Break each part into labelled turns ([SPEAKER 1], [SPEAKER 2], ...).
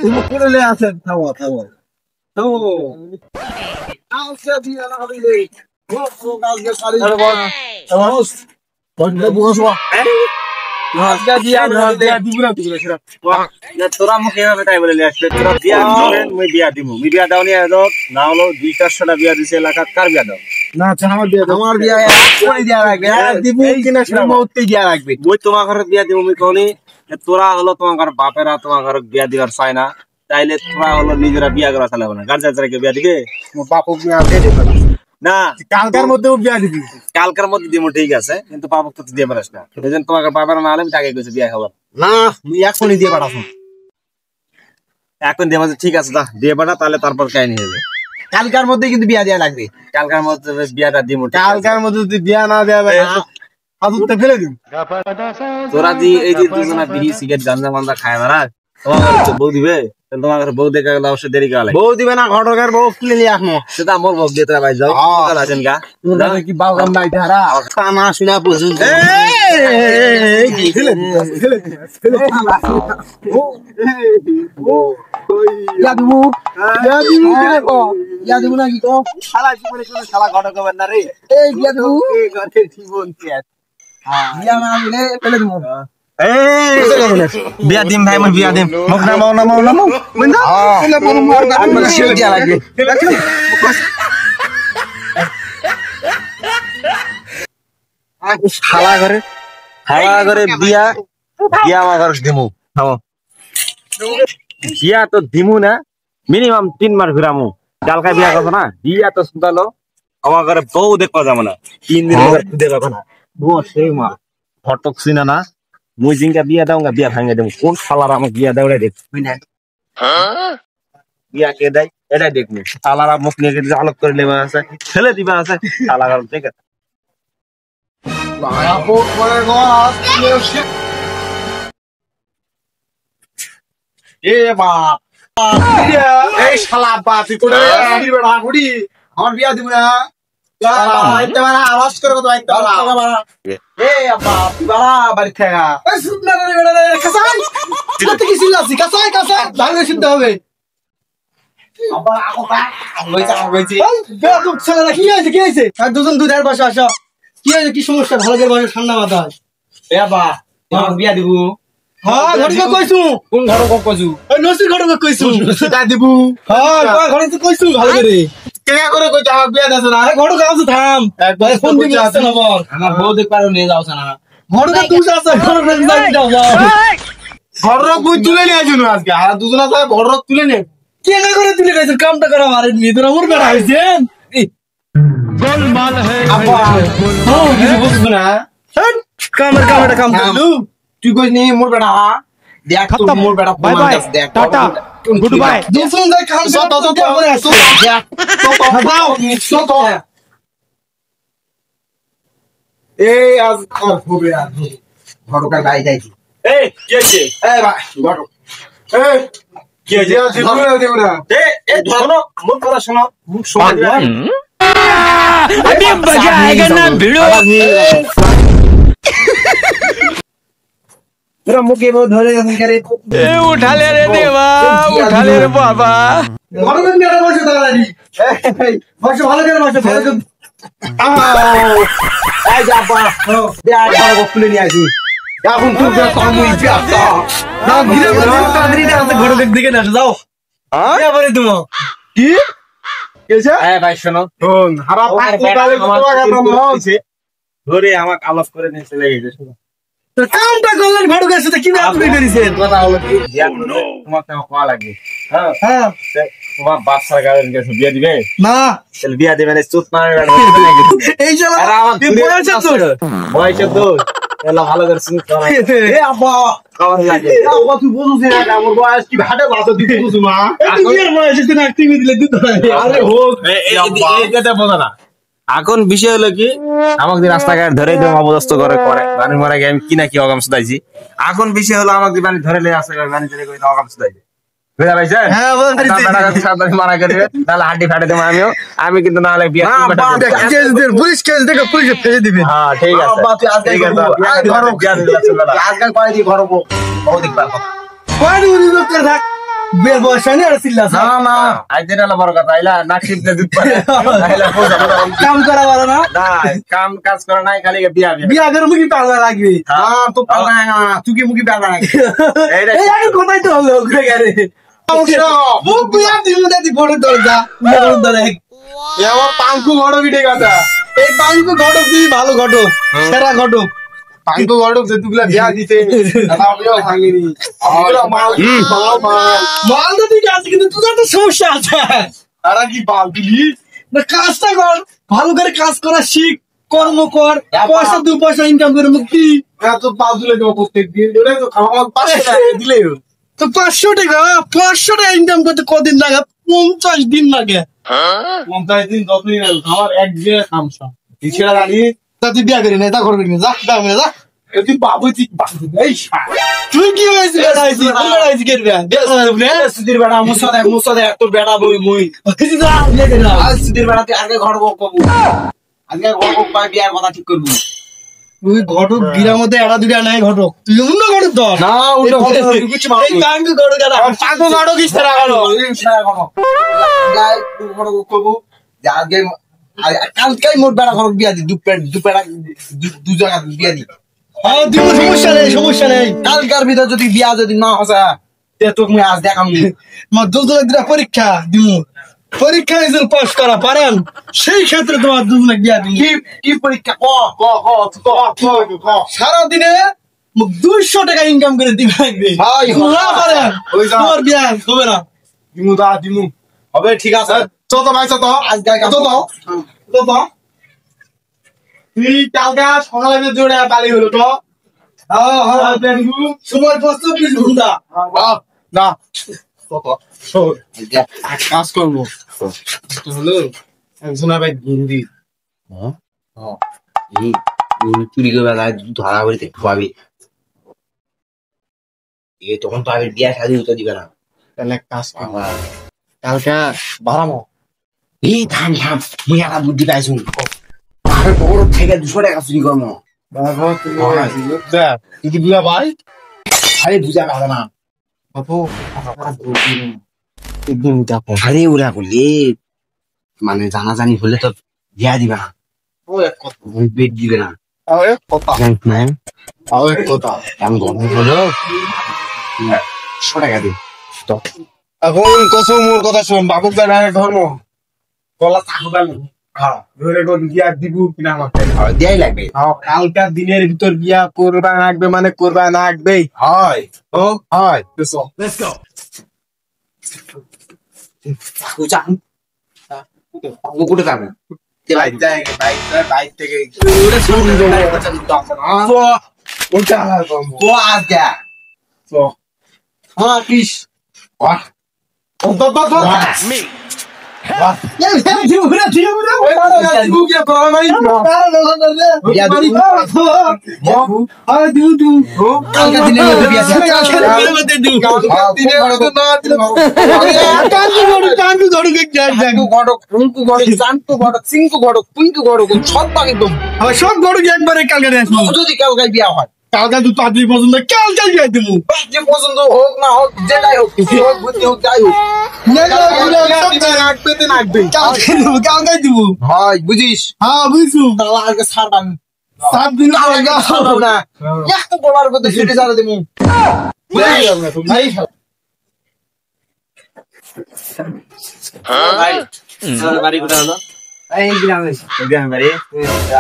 [SPEAKER 1] তুমি করে লে আছেন থামো থামো থামো আজকে বিয়া না হবে রে কালকে শাড়ি বস বস আজকে বিয়া দিব না তুই সেটা
[SPEAKER 2] তোরা মুখে এভাবে তাই বলে আসলে তোরা বিয়া দিবেন মই বিয়া দিমু মি বিয়া দাও নি না হলো 2-4টা বিয়া দিছে এলাকাত কার বিয়া দাও
[SPEAKER 1] না আমার বিয়া করে দেয়া লাগবে দিব কিনা সেটা মউতে দেয়া লাগবে
[SPEAKER 2] মই তোমার ঘরে বিয়া দিমু মি কোনি তোরা হলো তোমার বাপেরা তোমার ঘরে বিয়া দিবার চায় না তাইলে তোরা হলো নিজেরা বিয়া করা চালাবে না গার্জেনকে বিয়া দিবে
[SPEAKER 1] মোর বাপু বিয়া দে দে
[SPEAKER 2] না
[SPEAKER 1] কালকার মধ্যে বিয়া দিবি
[SPEAKER 2] কালকার মধ্যে দিমু ঠিক আছে কিন্তু বাপক তো দিয়ে পারিস না এজন্য তোমার বাবার না আলে আমি তাকে কইছি বিয়া খাবার
[SPEAKER 1] না মুই এখনই দিয়ে পাঠাবো
[SPEAKER 2] এখন দিয়ে ঠিক আছে দা দিয়ে পাঠা তাহলে তারপর কাহিনী হবে
[SPEAKER 1] কালকার মধ্যে কিন্তু বিয়া দেয়া লাগবে
[SPEAKER 2] কালকার মধ্যে বিয়াটা দিমু
[SPEAKER 1] কালকার মধ্যে যদি বিয়া না দেয়া ভাই হাতুতে ফেলে দিম
[SPEAKER 2] তোরা দি এই যে দুজনা বিড়ি সিগারেট গাঁজা মান্দা খায় মারা তোমার ঘরে বউ দিবে তোমার ঘরে বউ দেখে গেলে অবশ্যই দেরি করা
[SPEAKER 1] বউ দিবে না ঘটকের বউ কিনে নিয়ে আসবো
[SPEAKER 2] সেটা মোর বউ দিয়ে তোরা ভাই যাও চল আসেন গা
[SPEAKER 1] কি বাগান নাই ধারা কানা শুনা বুঝুন নাকি তো
[SPEAKER 2] শালা জীবনে কোনো শালা ঘটক হবে না রে
[SPEAKER 1] এই বিয়া দেবো জীবন বিয়া না দিলে ফেলে দিব
[SPEAKER 2] বিয়া দিম ভাই মই বিয়া দিম মোক নামাও
[SPEAKER 1] দিয়া লাগবে
[SPEAKER 2] শালা ঘরে বিয়া আমার ঘরে দিমু বিয়া তো দিমু না মিনিমাম 3 মাস ঘুরামু কালকা বিয়া করবো না বিয়া তো শুধালো আমার ঘরে বউ দেখবা যাবো না 3 দিন দেখবা না সেই মা ফটক চিনা না মুই জিঙ্গা বিয়া দাওঙ্গা বিয়া ভাঙে দেবো কোন শালার আমাকে বিয়া দেওয়া দেখ বিয়া কে দেয় এটাই দেখবো শালারা মুখ নিয়ে আলোক করে নেবা আছে ছেলে দিবা আছে শালার ঠিক আছে
[SPEAKER 1] এই শালা বাতি করে আমার বিয়া দিব না আওয়াজ করে বাড়ি থাকা হবে দুজন দুধের বসে আসো কি হয়েছে কি সমস্যা ভালো করে বসে ঠান্ডা মাথা বিয়া দিব হ্যাঁ ঘটকে কইছু কোন ঘটক কইছু ওই নসির ঘটক কইছু সেটা দিব হ্যাঁ ঘরে তো কইছু ভালো করে কেয়া করে কই যা বিয়া দেছ না আরে ঘটক আছে থাম একবার ফোন দিবি আসছে না বল আমার বউ দেখ পারো নিয়ে যাওছ না ঘটক তুই আছে ঘটক যাও যাও ঘটক বুই তুলে নিয়ে আসুন আজকে আর দুজন আছে ঘটক তুলে নে কেয়া করে তুলে গেছ কামটা করা মারে নি তোরা মোর বেড়া হইছেন গোলমাল হে আপা ও কিছু বুঝছ না কামটা কাম করলু তুই কইস নি মোর বেটা দেখ তো মোর বেটা bye bye tata goodbye দুসুন যাই খান সব তো পরে আসো দেখ তো দাও নিশ্চয় তো এই আজ আর হবে আর ঘটকার গাই যাইছি
[SPEAKER 2] এই কি হইছে
[SPEAKER 1] এই ভাই ঘটক এই
[SPEAKER 2] কি হইছে
[SPEAKER 1] দেব না
[SPEAKER 2] এই শোনো মোর কথা শোনো মুখ শোনা
[SPEAKER 3] अभी मजा आएगा ना भिड़ो
[SPEAKER 1] तेरा मुके वो धरे जैसे करे
[SPEAKER 3] उठा ले रे देवा उठा ले रे बाबा
[SPEAKER 1] ভালো করে মেরে বসে দাঁড়ালি বসে ভালো করে বসে ভালো করে এই যা বা দে আর ভালো খুলে নিয়ে আসি এখন তুই যা কামুই পিয়াতা না ধীরে ধীরে তাড়াতাড়ি আসে ঘরে দিকে না যাও হ্যাঁ বলে তুমি কি কেছে
[SPEAKER 2] এই ভাই শোনো
[SPEAKER 1] শোন হারা পাঁচ গালে তোমাকে
[SPEAKER 2] হইছে ধরে আমাকে আলাপ করে নিয়ে চলে গেছে
[SPEAKER 1] তো কামটা করলেন ঘটকের সাথে কি আপনি করেছেন
[SPEAKER 2] কথা হলো কি তোমাকে কোয়া লাগবে হ্যাঁ
[SPEAKER 1] হ্যাঁ
[SPEAKER 2] তোমার বাচ্চার গার্ডেন কাছে বিয়ে দিবে
[SPEAKER 1] না
[SPEAKER 2] তাহলে বিয়ে দিবে না চুত না
[SPEAKER 1] এই যে
[SPEAKER 2] আর আমার বয়স তো এলা ভালো করে শুন
[SPEAKER 1] এ আব্বা
[SPEAKER 2] খাওয়ার লাগে
[SPEAKER 1] আব্বা তুই বুঝছিস না আমার বয়স কি ভাড়া বাসা দিতে বুঝু মা এর বয়সে তুই টিভি দিলে দিতে আরে হোক
[SPEAKER 2] এইটা বোঝা না এখন বিষয় হলো কি আমাকে রাস্তাঘাট ধরে অবদস্ত করে বানি মারা গিয়ে আমি কি না কি অগাম শুধাইছি এখন বিষয় হলো আমাকে বানি ধরে লে আসে বানি ধরে কই অগাম শুধাইছি বুঝা পাইছেন
[SPEAKER 1] হ্যাঁ বুঝাইছি
[SPEAKER 2] সাবধানে মারা করে তাহলে হাড্ডি ফাটে দেব আমি কিন্তু না হলে বিয়ে
[SPEAKER 1] কেস দেন পুলিশ কেস দেখে পুলিশে ফেলে দিবেন
[SPEAKER 2] হ্যাঁ ঠিক আছে
[SPEAKER 1] আব্বা তুই আজকে
[SPEAKER 2] ঠিক আছে
[SPEAKER 1] আজকাল পাই দি ঘর বহুত দেখবা কয় দিন উনি করে থাক বের বয়স হয়নি আর চিল্লা
[SPEAKER 2] না না আইদের আলা বড় কথা আইলা না টিপলে দুধ পারে আইলা পয়সা
[SPEAKER 1] কাম করা ভালো না
[SPEAKER 2] না কাম কাজ করে নাই খালি বিয়া
[SPEAKER 1] বিয়া করে মুখি পাল্লা লাগবে
[SPEAKER 2] হ্যাঁ তো পাল্লা না তুই কি মুখি পাল্লা না এইটা
[SPEAKER 1] এই আগে কোথায় তো হলো ঘুরে গেলে মুখ বিয়া দিমু দাদি বড় দরজা বড় দরজা
[SPEAKER 3] আমার পাঙ্কু ঘটক ঠিক আছে
[SPEAKER 1] এই পাঙ্কু ঘটক তুই ভালো ঘটক সেরা ঘটক
[SPEAKER 3] পাঙ্কু ঘটক যেতুগুলা বিয়া দিতে আমিও ভাঙিনি
[SPEAKER 1] মাল তো ঠিক আছে কিন্তু তোর তো সমস্যা আছে
[SPEAKER 3] আর কি বাল দিলি
[SPEAKER 1] না কাজটা কর ভালো করে কাজ করা শিখ কর্ম কর পয়সা 2 পয়সা ইনকাম করে মুক্তি
[SPEAKER 3] এত পাল তুলে দেবো প্রত্যেক দিন ওটাই তো খাওয়া 500 টাকা দিলে
[SPEAKER 1] তো 500 টাকা ইনকাম করতে কদিন লাগে 50 দিন লাগে
[SPEAKER 3] 50 দিন যতদিন আমার এক যে খামসা ছেড়া জানি
[SPEAKER 1] তা তুই বিয়া করি না তা করবি না যা দাও না যা
[SPEAKER 3] তুই বাবু এই
[SPEAKER 1] তুই কি হয়েছিস বেড়াইছিস তুই বেড়াইছিস কে বিয়া না
[SPEAKER 2] সুধীর বেড়া মুসা দে তোর বেড়া বই মুই
[SPEAKER 1] যা বিয়া করি না
[SPEAKER 2] আজ সুধীর বেড়াতে আগে ঘর কব আগে ঘর কব পাই বিয়ার কথা ঠিক করবি
[SPEAKER 1] তুই ঘটক গিরার মধ্যে এড়া দুটা নাই ঘটক তুই অন্য ঘটক তো
[SPEAKER 2] না ওটা
[SPEAKER 1] এই কাঙ্গু ঘটক এরা
[SPEAKER 2] পাগল গাড়ো কি সেরা গাড়ো সেরা গাড়ো গাই ঘর কব যা আগে কালকেই মোট বেড়া ঘর বিয়া দি দুপেড়া দু জায়গা বিয়া দি
[SPEAKER 1] হ্যাঁ তুই সমস্যা নেই
[SPEAKER 2] কালকার ভিতর যদি বিয়া যদি না হসা তে তোকে মুই আজ দেখাম
[SPEAKER 1] তোমার দুজনের দুটা পরীক্ষা দিমু পরীক্ষা রেজাল্ট পাস করা পারেন সেই ক্ষেত্রে তোমার দুজনে বিয়া দিমু
[SPEAKER 2] কি পরীক্ষা ক
[SPEAKER 1] সারা দিনে 200 টাকা ইনকাম করে দিবে লাগবে
[SPEAKER 2] ভাই,
[SPEAKER 1] না পারেন
[SPEAKER 2] ওই যা।
[SPEAKER 1] তোমার বিয়া হবে না
[SPEAKER 3] দিমু
[SPEAKER 2] হবে ঠিক আছে
[SPEAKER 3] চত ভাই চত
[SPEAKER 2] আজ গায়
[SPEAKER 3] চত চত তুই কালকে সকালে জোরে বালি হলো তো
[SPEAKER 1] সময় 24 ঘন্টা
[SPEAKER 3] না কত এক কাজ করবো হলো একজন ভাই হিন্দি
[SPEAKER 2] চুরি করে বেলায় ধরা করিতে পাবি এ তখন তো আগে বিয়া শাদি হতে দিবে না
[SPEAKER 3] তাহলে এক কাজ করবো কালকে বাড়ামো
[SPEAKER 2] এই থাম মুই একটা বুদ্ধি পাইছু আরে বড় থেকে 200 টাকা চুরি করবো
[SPEAKER 3] তুই কি বুঝা ভাই
[SPEAKER 2] আরে বুঝা ভালো না আরে ওরা করলে মানে জানাজানি হলে তো বিয়া দিবে না পেট দিবে না
[SPEAKER 3] কথা
[SPEAKER 2] আমি গল্প বলো 100 টাকা দিই
[SPEAKER 3] এখন কত মোর কথা শোন বাবুক ধর্ম
[SPEAKER 2] গলা চাকু পাবো
[SPEAKER 3] বিয়া দিব কিনা আমাকে
[SPEAKER 2] দেয়াই লাগবে
[SPEAKER 3] কালকার দিনের ভিতর বিয়া করবা রাখবে মানে করবা না রাখবেই
[SPEAKER 2] হয়
[SPEAKER 3] ও হয়
[SPEAKER 2] চাকু চাকু কুকুরে যাবে
[SPEAKER 3] বাইক থেকে
[SPEAKER 2] হ্যাঁ কৃষ
[SPEAKER 1] সব গরু একবারে কালকে আসবো
[SPEAKER 2] যদি কালকায় বিয়া হয়
[SPEAKER 1] কালকে তুই 5 দিন পর্যন্ত কালকে বিয়া দিমু
[SPEAKER 2] যে পছন্দ হোক না হোক যেটাই হোক হোক বুদ্ধি হোক যাই হোক
[SPEAKER 1] কালকে দিবো
[SPEAKER 2] হয় বুঝিস
[SPEAKER 1] হ্যাঁ বুঝছু
[SPEAKER 2] আজকে ছাড়বাম
[SPEAKER 1] 7 দিন
[SPEAKER 2] ছাড়বাম না একটু বলার কথা সেটা ছাড়া দেবো বাড়ি কোথায় হলো এই গ্রামে বাড়ি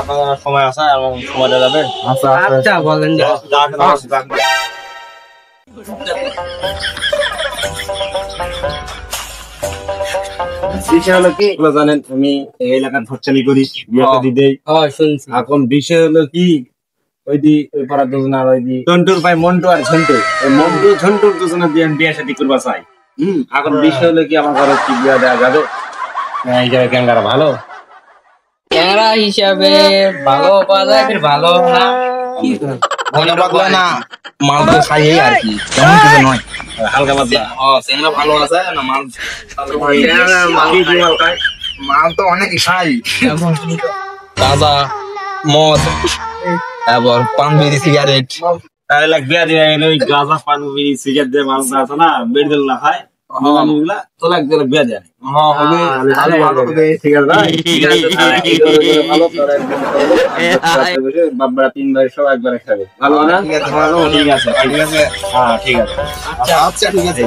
[SPEAKER 2] আপনার সময় আছে এবং সময়টা যাবে আচ্ছা বলেন বিষয় হলো কি জানেন আমি এই এলাকার ভোটচালি করি বিয়েটা দিতেই
[SPEAKER 1] শুনছি
[SPEAKER 2] এখন বিষয় হলো কি ওই পাড়ার দুজনার ওই ঝন্টুর ভাই মন্টু আর ঝন্টু মন্টু ঝন্টুর দুজনের দিয়ে বিয়ে শাদী করবা চাই এখন বিষয় হলো কি আমার ঘরে কি বিয়ে দেওয়া যাবে এই জায়গায় ক্যাঙ্গারা ভালো
[SPEAKER 4] ক্যামেরা হিসাবে ভালো পাওয়া যায় ফির ভালো না
[SPEAKER 2] ধন্যবাদ না মাল তো খাই আর কি তেমন কিছু নয় হালকা পাতলা ক্যাঙ্গারা ভালো আছে না মাল মাল তো অনেকই খাই গাঁজা মদ তারপর পান বিড়ি সিগারেট তাহলে বিয়া দিয়ে ওই গাঁজা পান বিড়ি সিগারেট দিয়ে মানুষ আছে না বেড়ে না খায় তো লাগছে বিয়া দেয় ঠিক আছে বাবরা 3 ভাই সব একবারে খাবে ভালো না ঠিক আছে হ্যাঁ ঠিক আছে
[SPEAKER 3] আচ্ছা ঠিক আছে